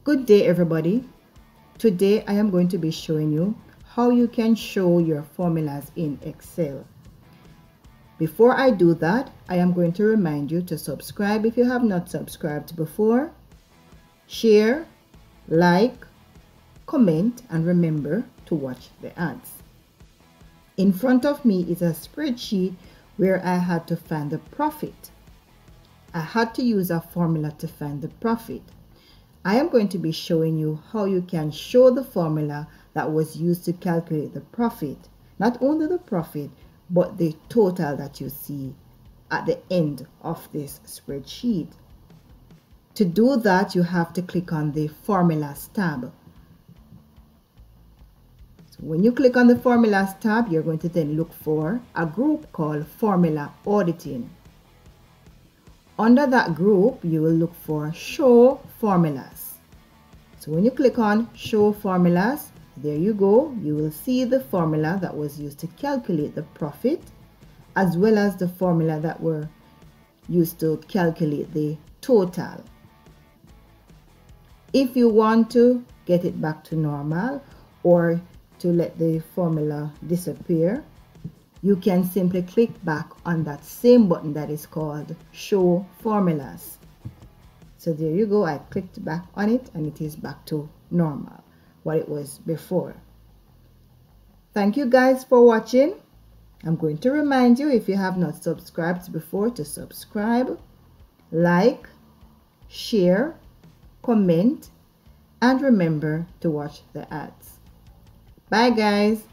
Good day everybody. Today I am going to be showing you how you can show your formulas in Excel. Before I do that, I am going to remind you to subscribe if you have not subscribed before, share, like, comment, and remember to watch the ads. In front of me is a spreadsheet where I had to find the profit. I had to use a formula to find the profit. I am going to be showing you how you can show the formula that was used to calculate the profit. Not only the profit, but the total that you see at the end of this spreadsheet. To do that, you have to click on the Formulas tab. So when you click on the Formulas tab, you're going to then look for a group called Formula Auditing. Under that group, you will look for Show Formulas. So when you click on Show Formulas, there you go. You will see the formula that was used to calculate the profit, as well as the formula that were used to calculate the total. If you want to get it back to normal or to let the formula disappear, you can simply click back on that same button that is called Show Formulas. So there you go. I clicked back on it and it is back to normal, what it was before. Thank you guys for watching. I'm going to remind you, if you have not subscribed before, to subscribe, like, share, comment, and remember to watch the ads. Bye guys.